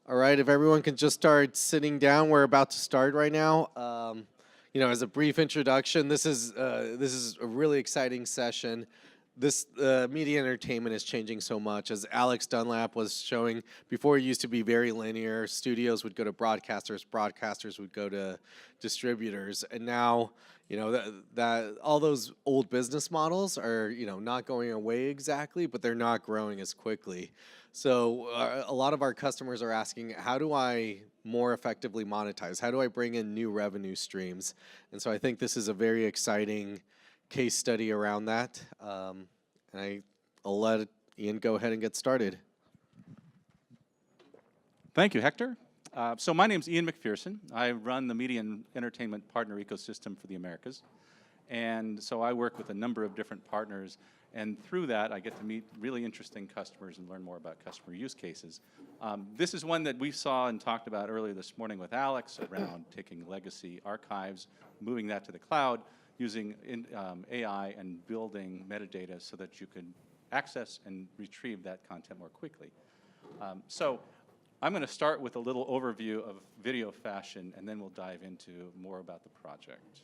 All right, if everyone can just start sitting down, we're about to start right now. As a brief introduction, this is a really exciting session. This media entertainment is changing so much. As Alex Dunlap was showing, before it used to be very linear. Studios would go to broadcasters would go to distributors, and now that all those old business models are not going away exactly, but they're not growing as quickly. So a lot of our customers are asking, how do I more effectively monetize? How do I bring in new revenue streams? And so I think this is a very exciting case study around that. I'll let Ian go ahead and get started. Thank you, Hector. So my name's Ian McPherson. I run the media and entertainment partner ecosystem for the Americas. And so I work with a number of different partners, and through that I get to meet really interesting customers and learn more about customer use cases. This is one that we saw and talked about earlier this morning with Alex around taking legacy archives, moving that to the cloud, using AI and building metadata so that you can access and retrieve that content more quickly. So I'm going to start with a little overview of Videofashion, and then we'll dive into more about the project.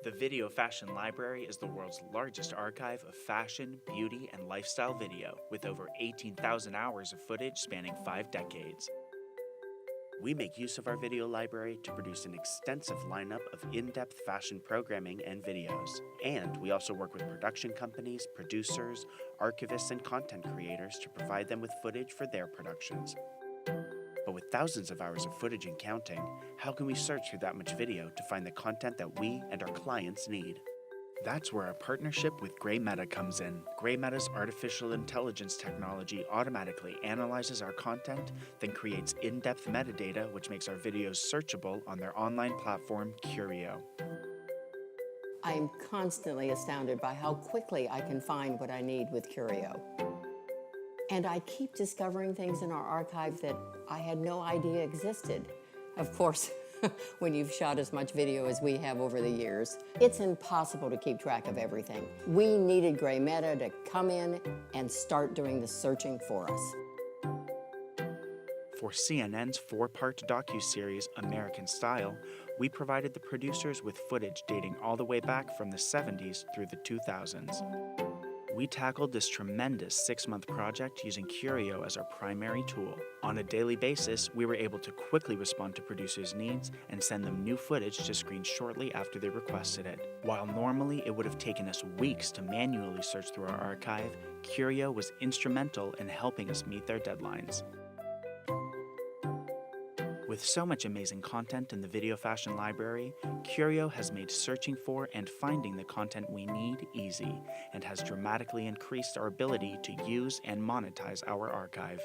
The Videofashion Library is the world's largest archive of fashion, beauty, and lifestyle video, with over 18,000 hours of footage spanning 5 decades. We make use of our video library to produce an extensive lineup of in-depth fashion programming and videos. And we also work with production companies, producers, archivists, and content creators to provide them with footage for their productions. But with thousands of hours of footage and counting, how can we search through that much video to find the content that we and our clients need? That's where our partnership with Grey Meta comes in. Grey Meta's artificial intelligence technology automatically analyzes our content, then creates in-depth metadata which makes our videos searchable on their online platform, Curio. I'm constantly astounded by how quickly I can find what I need with Curio. And I keep discovering things in our archive that I had no idea existed. Of course, when you've shot as much video as we have over the years, it's impossible to keep track of everything. We needed Grey Meta to come in and start doing the searching for us. For CNN's 4-part docuseries, American Style, we provided the producers with footage dating all the way back from the 70s through the 2000s. We tackled this tremendous 6-month project using Curio as our primary tool. On a daily basis, we were able to quickly respond to producers' needs and send them new footage to screen shortly after they requested it. While normally it would have taken us weeks to manually search through our archive, Curio was instrumental in helping us meet their deadlines. With so much amazing content in the Videofashion library, Curio has made searching for and finding the content we need easy, and has dramatically increased our ability to use and monetize our archive.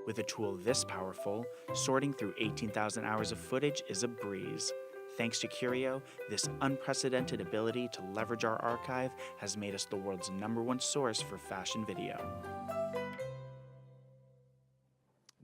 With a tool this powerful, sorting through 18,000 hours of footage is a breeze. Thanks to Curio, this unprecedented ability to leverage our archive has made us the world's #1 source for fashion video.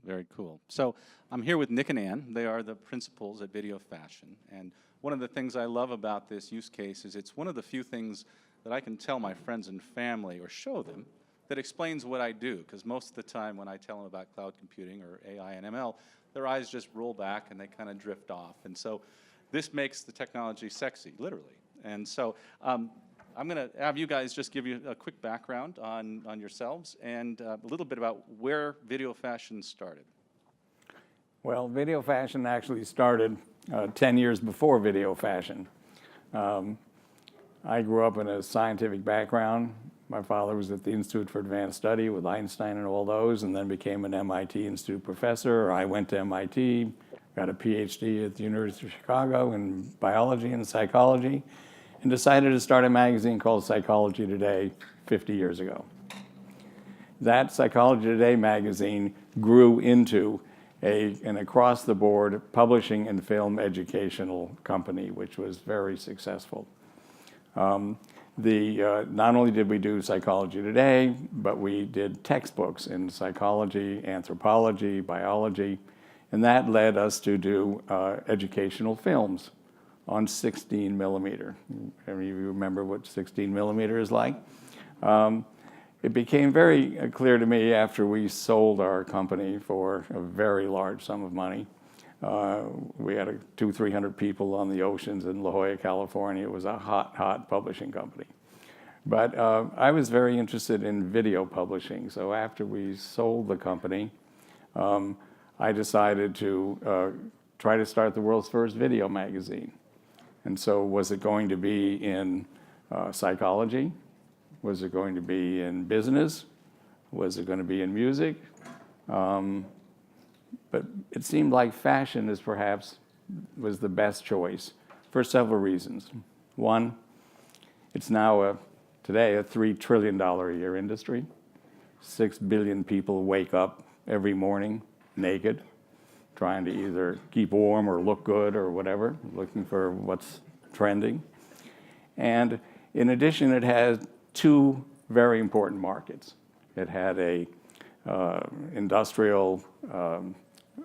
Very cool. So I'm here with Nick and Ann. They are the principals at Videofashion. And one of the things I love about this use case is it's one of the few things that I can tell my friends and family or show them that explains what I do. Because most of the time when I tell them about cloud computing or AI and ML, their eyes just roll back and they kind of drift off. And so this makes the technology sexy, literally. And so I'm going to have you guys just give you a quick background on yourselves and a little bit about where Videofashion started. Well, Videofashion actually started 10 years before Videofashion. I grew up in a scientific background. My father was at the Institute for Advanced Study with Einstein and all those, and then became an MIT Institute professor. I went to MIT, got a PhD at the University of Chicago in biology and psychology, and decided to start a magazine called Psychology Today 50 years ago. That Psychology Today magazine grew into an across-the-board publishing and film educational company, which was very successful. Not only did we do Psychology Today, but we did textbooks in psychology, anthropology, biology, and that led us to do educational films on 16 millimeter. You remember what 16 millimeter is like? it became very clear to me after we sold our company for a very large sum of money. We had 200-300 people on the oceans in La Jolla, California. It was a hot publishing company. But I was very interested in video publishing. So after we sold the company, I decided to try to start the world's first video magazine. And so was it going to be in psychology? Was it going to be in business? Was it going to be in music? But it seemed like fashion is perhaps was the best choice for several reasons. One, it's now today a $3 trillion a year industry. 6 billion people wake up every morning naked, trying to either keep warm or look good or whatever, looking for what's trending. And in addition, it has two very important markets. It had a industrial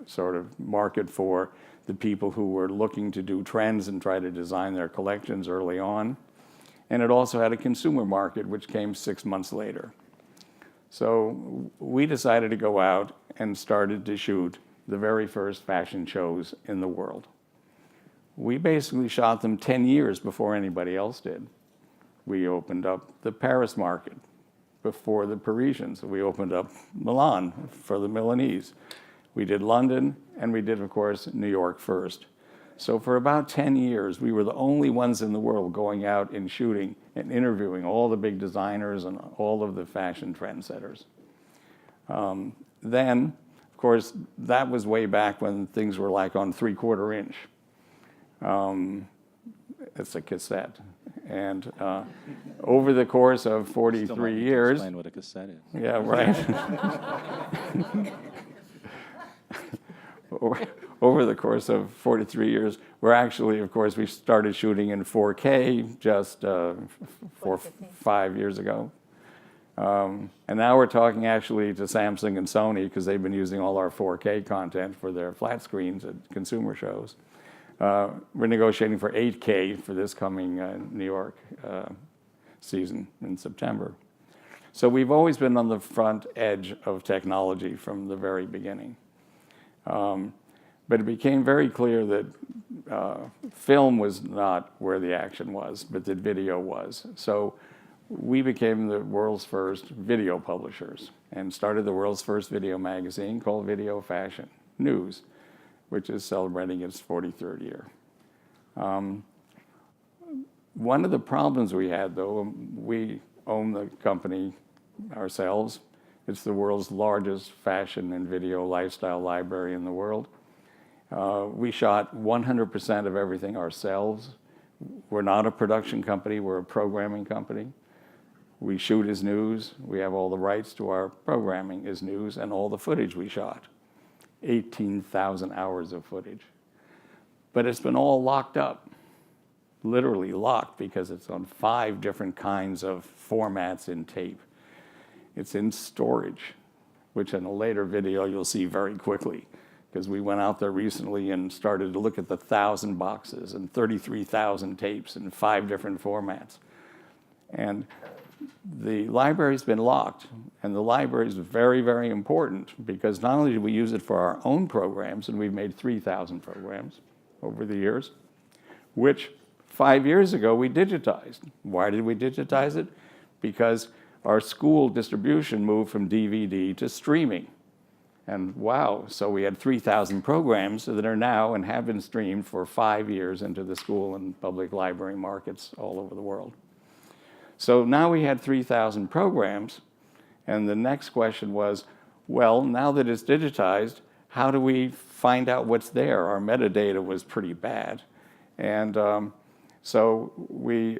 sort of market for the people who were looking to do trends and try to design their collections early on. And it also had a consumer market, which came 6 months later. So we decided to go out and started to shoot the very first fashion shows in the world. We basically shot them 10 years before anybody else did. We opened up the Paris market before the Parisians. We opened up Milan for the Milanese. We did London, and we did, of course, New York first. So for about 10 years, we were the only ones in the world going out and shooting and interviewing all the big designers and all of the fashion trendsetters. Then, of course, that was way back when things were like on 3/4 inch. It's a cassette. And over the course of 43 years... Explain what a cassette is. Yeah, right. Over the course of 43 years, we're actually, of course, we started shooting in 4K just 5 years ago. And now we're talking actually to Samsung and Sony because they've been using all our 4K content for their flat screens at consumer shows. We're negotiating for 8K for this coming New York season in September. So we've always been on the front edge of technology from the very beginning. But it became very clear that film was not where the action was, but that video was. So we became the world's first video publishers and started the world's first video magazine called Videofashion News, which is celebrating its 43rd year. One of the problems we had, though, we own the company ourselves. It's the world's largest fashion and video lifestyle library in the world. We shot 100% of everything ourselves. We're not a production company, we're a programming company. We shoot as news. We have all the rights to our programming as news and all the footage we shot. 18,000 hours of footage. But it's been all locked up, literally locked, because it's on 5 different kinds of formats in tape. It's in storage, which in a later video you'll see very quickly, because we went out there recently and started to look at the 1,000 boxes and 33,000 tapes in 5 different formats. And the library's been locked, and the library is very, very important because not only do we use it for our own programs, and we've made 3,000 programs over the years, which 5 years ago we digitized. Why did we digitize it? Because our school distribution moved from DVD to streaming. And wow, so we had 3,000 programs that are now and have been streamed for 5 years into the school and public library markets all over the world. So now we had 3,000 programs, and the next question was, well, now that it's digitized, how do we find out what's there? Our metadata was pretty bad. And so we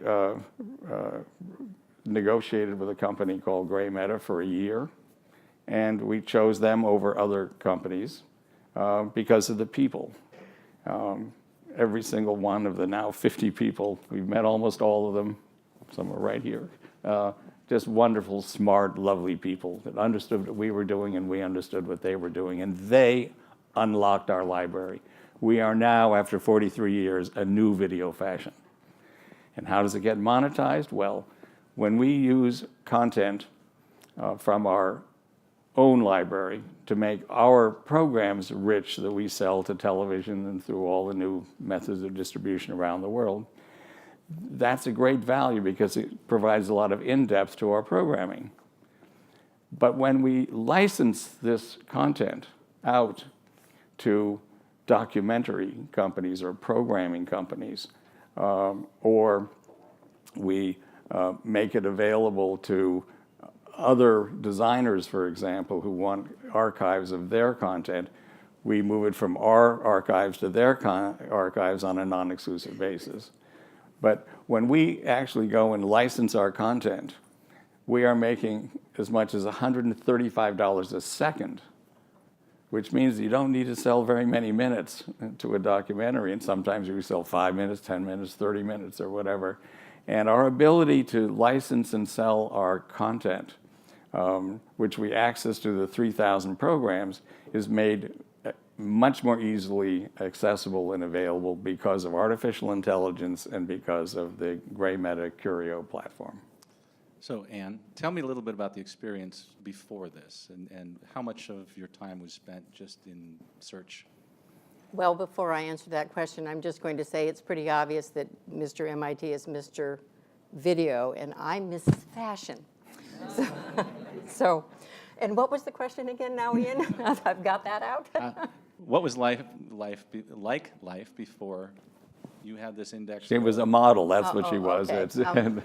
negotiated with a company called Gray Meta for a year, and we chose them over other companies because of the people. Every single one of the now 50 people, we've met almost all of them. Some are right here. Just wonderful, smart, lovely people that understood what we were doing and we understood what they were doing. And they unlocked our library. We are now, after 43 years, a new Videofashion. And how does it get monetized? Well, when we use content from our own library to make our programs rich that we sell to television and through all the new methods of distribution around the world. That's a great value because it provides a lot of in-depth to our programming. But when we license this content out to documentary companies or programming companies, or we make it available to other designers, for example, who want archives of their content, we move it from our archives to their archives on a non-exclusive basis. But when we actually go and license our content, we are making as much as $135 a second, which means you don't need to sell very many minutes to a documentary, and sometimes we sell 5 minutes, 10 minutes, 30 minutes, or whatever. And our ability to license and sell our content, which we access to the 3,000 programs, is made much more easily accessible and available because of artificial intelligence and because of the Gray Meta Curio platform. So, Anne, tell me a little bit about the experience before this and how much of your time was spent just in search. Well, before I answer that question, I'm just going to say it's pretty obvious that Mr. MIT is Mr. Video, and I'm Mrs. Fashion. So, and what was the question again now, Ian? I've got that out. What was life before you had this index? She was a model, that's what she was. Okay. It's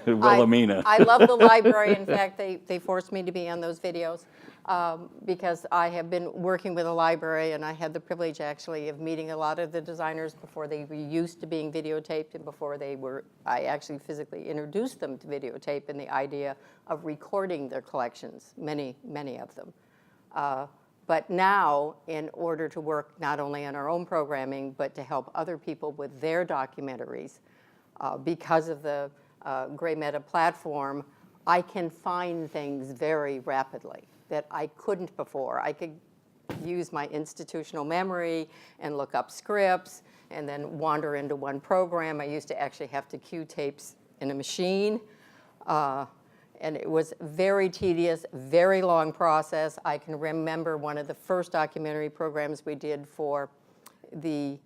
Wilhelmina. I love the library. In fact, they forced me to be on those videos because I have been working with a library, and I had the privilege actually of meeting a lot of the designers before they were used to being videotaped and before I actually physically introduced them to videotape and the idea of recording their collections, many of them. But now, in order to work not only on our own programming, but to help other people with their documentaries, because of the Gray Meta platform, I can find things very rapidly that I couldn't before. I could use my institutional memory and look up scripts and then wander into one program. I used to actually have to cue tapes in a machine. And it was very tedious, very long process. I can remember one of the first documentary programs we did for the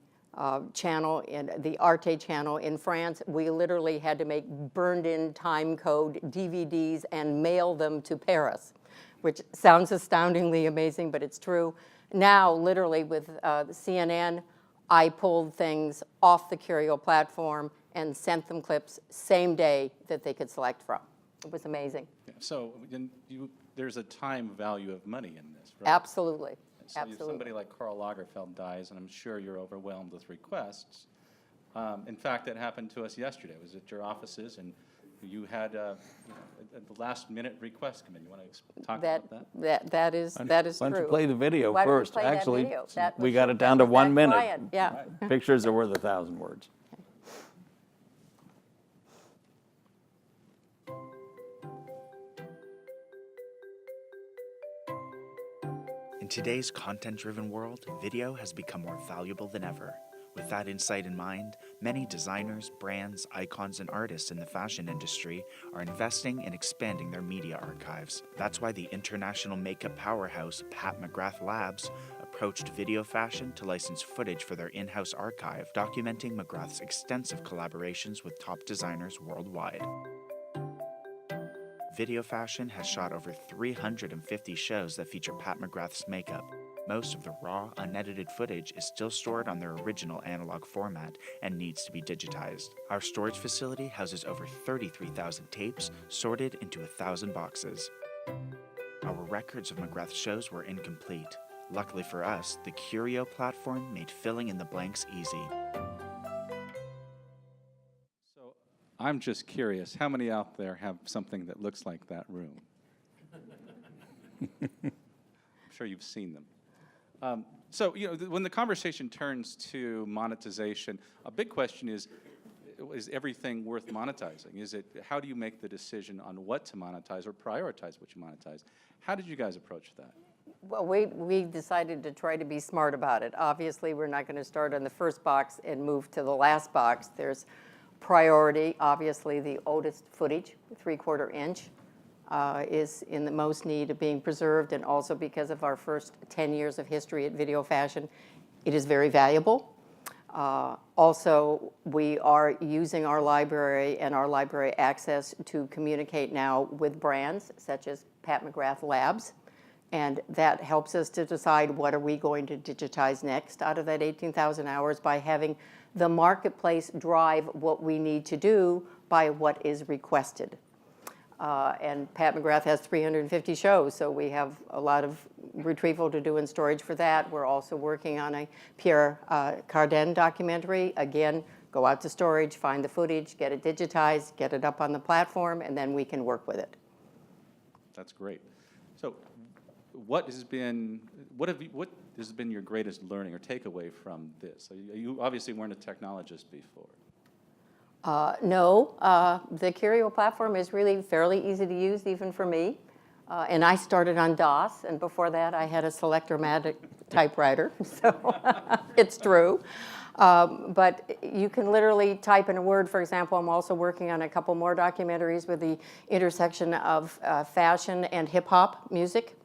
channel, the Arte channel in France. We literally had to make burned-in time code DVDs and mail them to Paris, which sounds astoundingly amazing, but it's true. Now, literally with CNN, I pulled things off the Curio platform and sent them clips same day that they could select from. It was amazing. Yeah, so there's a time value of money in this, right? Absolutely. So Absolutely. if somebody like Karl Lagerfeld dies, and I'm sure you're overwhelmed with requests. In fact, that happened to us yesterday. I was at your offices, and you had a last-minute request come in. You want to talk about that? That is true. Why don't you play the video Why don't we first? play that Actually, video? That we was- got it down that to was 1 that minute. quiet, yeah. Pictures are worth 1,000 words. In today's content-driven world, video has become more valuable than ever. With that insight in mind, many designers, brands, icons, and artists in the fashion industry are investing in expanding their media archives. That's why the international makeup powerhouse Pat McGrath Labs approached Videofashion to license footage for their in-house archive, documenting McGrath's extensive collaborations with top designers worldwide. Videofashion has shot over 350 shows that feature Pat McGrath's makeup. Most of the raw, unedited footage is still stored on their original analog format and needs to be digitized. Our storage facility houses over 33,000 tapes sorted into 1,000 boxes. Our records of McGrath's shows were incomplete. Luckily for us, the Curio platform made filling in the blanks easy. So I'm just curious, how many out there have something that looks like that room? I'm sure you've seen them. So, when the conversation turns to monetization, a big question is everything worth monetizing? How do you make the decision on what to monetize or prioritize what you monetize? How did you guys approach that? Well, we decided to try to be smart about it. Obviously, we're not going to start on the first box and move to the last box. There's priority, obviously, the oldest footage, 3/4 inch. is in the most need of being preserved, and also because of our first 10 years of history at Videofashion, it is very valuable. Also, we are using our library and our library access to communicate now with brands such as Pat McGrath Labs, and that helps us to decide what are we going to digitize next out of that 18,000 hours by having the marketplace drive what we need to do by what is requested. And Pat McGrath has 350 shows, so we have a lot of retrieval to do and storage for that. We're also working on a Pierre Cardin documentary. Again, go out to storage, find the footage, get it digitized, get it up on the platform, and then we can work with it. That's great. So what has been your greatest learning or takeaway from this? You obviously weren't a technologist before. No, the Curio platform is really fairly easy to use, even for me. And I started on DOS, and before that I had a Selectromatic typewriter, so it's true. But you can literally type in a word. For example, I'm also working on a couple more documentaries with the intersection of fashion and hip-hop music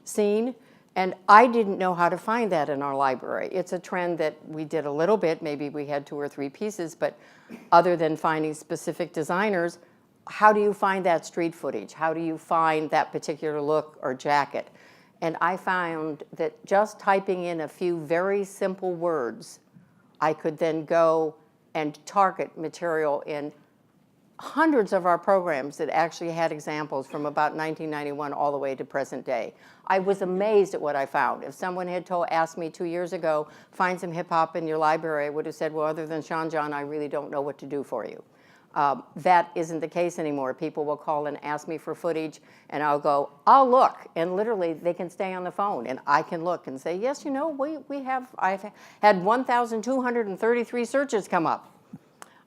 scene. And I didn't know how to find that in our library. It's a trend that we did a little bit. Maybe we had 2 or 3 pieces, but other than finding specific designers, how do you find that street footage? How do you find that particular look or jacket? And I found that just typing in a few very simple words, I could then go and target material in hundreds of our programs that actually had examples from about 1991 all the way to present day. I was amazed at what I found. If someone had asked me 2 years ago, find some hip hop in your library, I would have said, well, other than Sean John, I really don't know what to do for you. That isn't the case anymore. People will call and ask me for footage, and I'll go, I'll look. And literally, they can stay on the phone, and I can look and say, yes, you know, I've had 1,233 searches come up.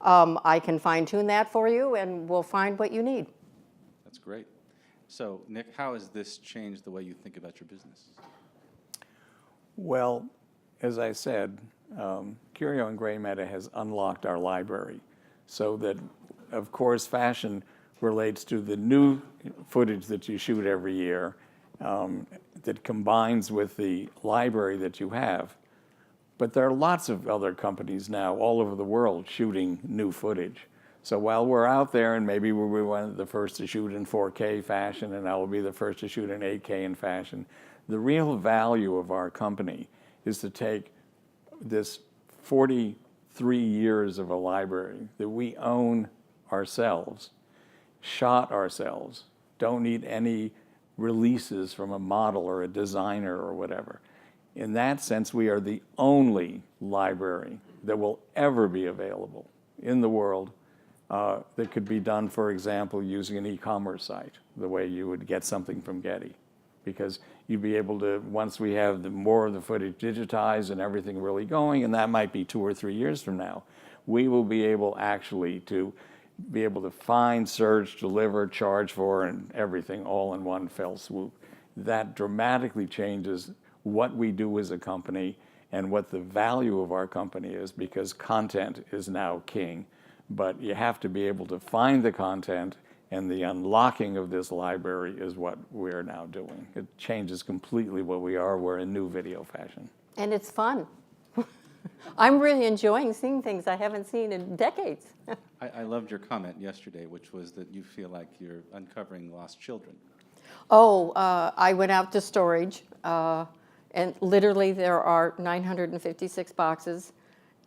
I can fine-tune that for you, and we'll find what you need. That's great. So, Nick, how has this changed the way you think about your business? Well, as I said, Curio and Gray Matter has unlocked our library so that, of course, fashion relates to the new footage that you shoot every year that combines with the library that you have. But there are lots of other companies now all over the world shooting new footage. So while we're out there, and maybe we were one of the first to shoot in 4K fashion, and I will be the first to shoot in 8K in fashion, the real value of our company is to take this 43 years of a library that we own ourselves, shot ourselves, don't need any releases from a model or a designer or whatever. In that sense, we are the only library that will ever be available in the world that could be done, for example, using an e-commerce site, the way you would get something from Getty. Because you'd be able to, once we have more of the footage digitized and everything really going, and that might be 2 or 3 years from now, we will be able actually to be able to find, search, deliver, charge for, and everything all in one fell swoop. That dramatically changes what we do as a company and what the value of our company is, because content is now king. But you have to be able to find the content, and the unlocking of this library is what we're now doing. It changes completely what we are. We're a new Videofashion. And it's fun. I'm really enjoying seeing things I haven't seen in decades. I loved your comment yesterday, which was that you feel like you're uncovering lost children. Oh, I went out to storage, and literally there are 956 boxes.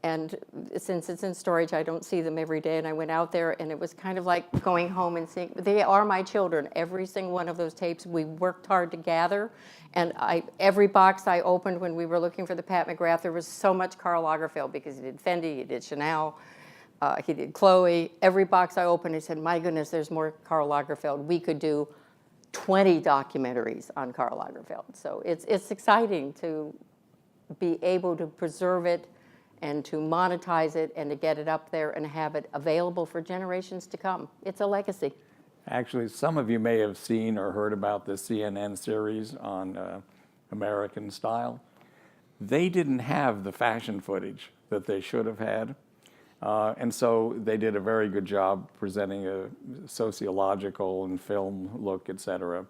And since it's in storage, I don't see them every day. And I went out there, and it was kind of like going home and seeing, they are my children. Every single one of those tapes, we worked hard to gather. And every box I opened when we were looking for the Pat McGrath, there was so much Karl Lagerfeld, because he did Fendi, he did Chanel, he did Chloe. Every box I opened, I said, my goodness, there's more Karl Lagerfeld. We could do 20 documentaries on Karl Lagerfeld. So it's exciting to be able to preserve it and to monetize it and to get it up there and have it available for generations to come. It's a legacy. Actually, some of you may have seen or heard about the CNN series on American Style. They didn't have the fashion footage that they should have had. And so they did a very good job presenting a sociological and film look, et cetera.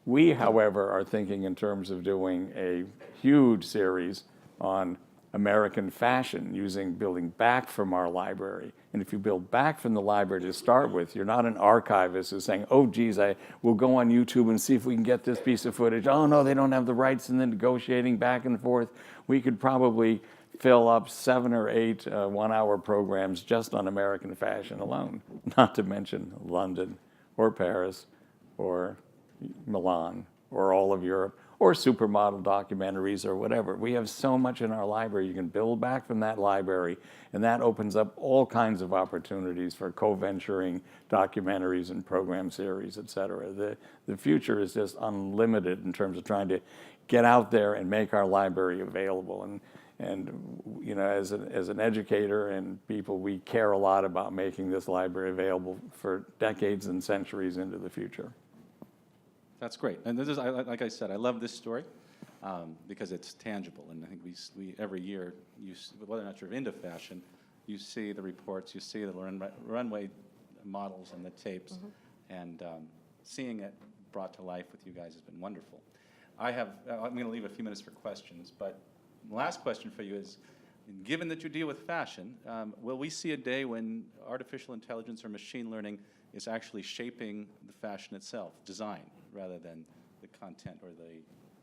We, however, are thinking in terms of doing a huge series on American fashion, building back from our library. And if you build back from the library to start with, you're not an archivist who's saying, oh, geez, we'll go on YouTube and see if we can get this piece of footage. Oh, no, they don't have the rights, and then negotiating back and forth. We could probably fill up 7 or 8 one-hour programs just on American fashion alone, not to mention London or Paris or Milan or all of Europe, or supermodel documentaries or whatever. We have so much in our library. You can build back from that library, and that opens up all kinds of opportunities for co-venturing documentaries and program series, et cetera. The future is just unlimited in terms of trying to get out there and make our library available. And you know, as an educator and people, we care a lot about making this library available for decades and centuries into the future. That's great. And this is, like I said, I love this story because it's tangible. And I think we every year, whether or not you're into fashion, you see the reports, you see the runway models and the tapes, and seeing it brought to life with you guys has been wonderful. I'm going to leave a few minutes for questions, but the last question for you is, given that you deal with fashion, will we see a day when artificial intelligence or machine learning is actually shaping the fashion itself, design, rather than the content or the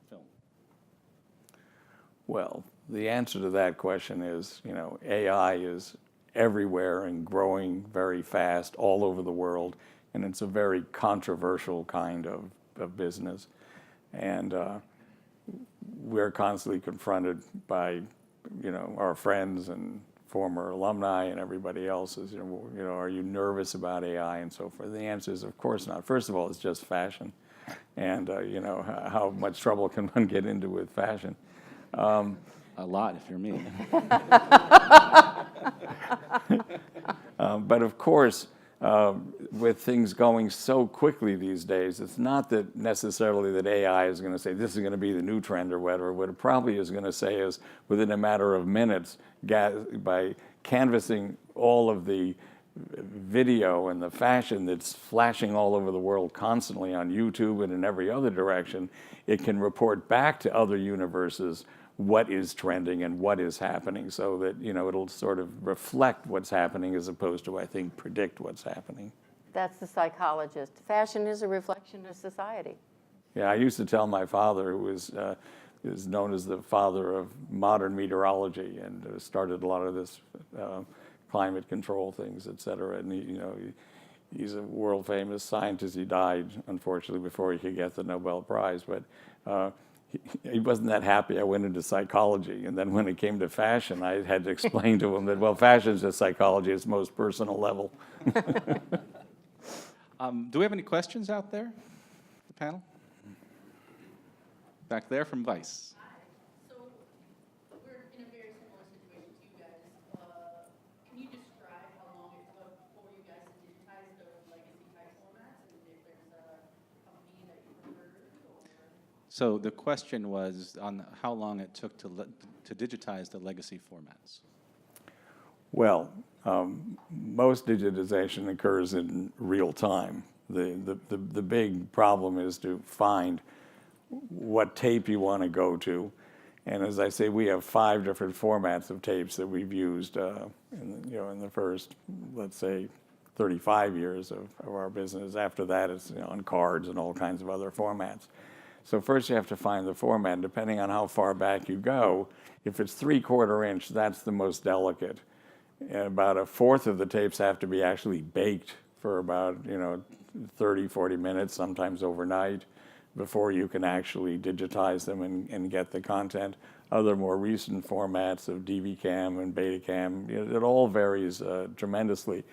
film? Well, the answer to that question is, you know, AI is everywhere and growing very fast all over the world, and it's a very controversial kind of business. And we're constantly confronted by, you know, our friends and former alumni and everybody else is, you know, are you nervous about AI and so forth? The answer is, of course not. First of all, it's just fashion. And, you know, how much trouble can one get into with fashion? A lot, if you're me. But of course, with things going so quickly these days, it's not that necessarily that AI is going to say this is going to be the new trend or whatever. What it probably is going to say is within a matter of minutes, by canvassing all of the video and the fashion that's flashing all over the world constantly on YouTube and in every other direction, it can report back to other universes what is trending and what is happening, so that, you know, it'll sort of reflect what's happening as opposed to, I think, predict what's happening. That's the psychologist. Fashion is a reflection of society. Yeah, I used to tell my father, who is known as the father of modern meteorology and started a lot of this climate control things, et cetera. And he's a world famous scientist. He died, unfortunately, before he could get the Nobel Prize. But he wasn't that happy I went into psychology. And then when it came to fashion, I had to explain to him that, well, fashion is just psychology. It's most personal level. Do we have any questions out there, the panel? Back there from Vice. So we're in a very similar situation to you guys. Can you describe how long it took for you guys to digitize those legacy type formats, and if there's a company that you prefer? So the question was on how long it took to digitize the legacy formats. Well, most digitization occurs in real time. The big problem is to find what tape you want to go to. And as I say, we have 5 different formats of tapes that we've used in the first, let's say, 35 years of our business. After that, it's on cards and all kinds of other formats. So first you have to find the format. Depending on how far back you go, if it's 3/4 inch, that's the most delicate. And about 1/4 of the tapes have to be actually baked for about 30, 40 minutes, sometimes overnight, before you can actually digitize them and get the content. Other more recent formats of DV-Cam and Betacam, it all varies tremendously.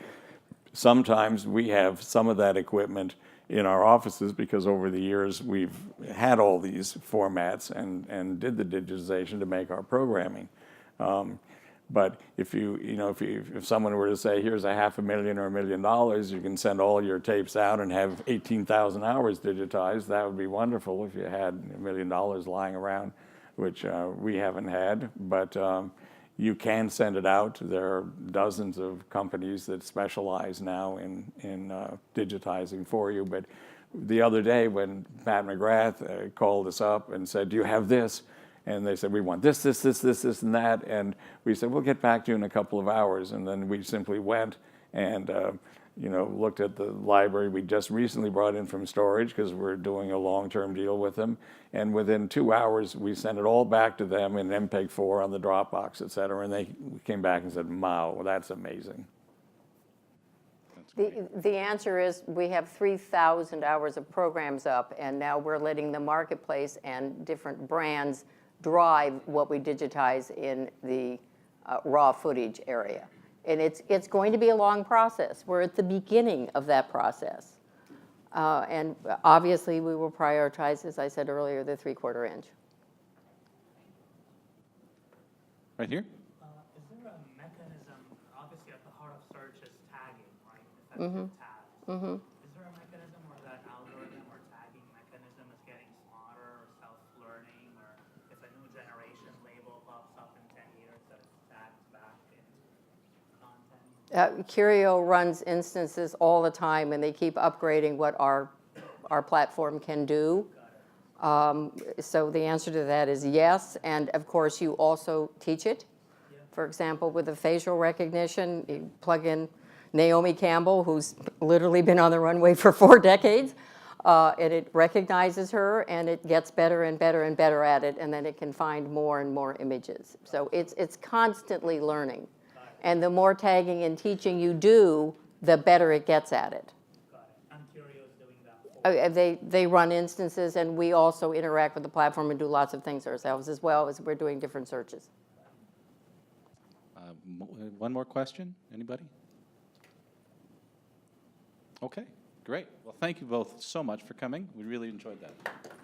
Sometimes we have some of that equipment in our offices because over the years we've had all these formats and did the digitization to make our programming. But if someone were to say, here's $500,000 or $1 million, you can send all your tapes out and have 18,000 hours digitized, that would be wonderful if you had $1 million lying around, which we haven't had. But you can send it out. There are dozens of companies that specialize now in digitizing for you. But the other day when Pat McGrath called us up and said, do you have this? And they said, we want this, and that. And we said, we'll get back to you in a couple of hours. And then we simply went and looked at the library we just recently brought in from storage because we're doing a long-term deal with them. And within 2 hours, we sent it all back to them in MPEG-4 on the Dropbox, et cetera. And they came back and said, wow, that's amazing. The answer is we have 3,000 hours of programs up, and now we're letting the marketplace and different brands drive what we digitize in the raw footage area. And it's going to be a long process. We're at the beginning of that process. And obviously, we will prioritize, as I said earlier, the 3/4 inch. Right here? Is there a mechanism, obviously at the heart of search is tagging, right? Effective tags. Is there a mechanism where that algorithm or tagging mechanism is getting smarter or self-learning, or if a new generation label pops up in 10 years that it's tagged back in content? Curio runs instances all the time, and they keep upgrading what our platform can do. So the answer to that is yes, and of course you also teach it. For example, with the facial recognition, you plug in Naomi Campbell, who's literally been on the runway for 4 decades, and it recognizes her, and it gets better and better and better at it, and then it can find more and more images. So it's constantly learning. And the more tagging and teaching you do, the better it gets at it. Got it. And Curio is doing that for They run instances, and we also interact with the platform and do lots of things ourselves, as well as we're doing different searches. One more question? Anybody? Okay, great. Well, thank you both so much for coming. We really enjoyed that.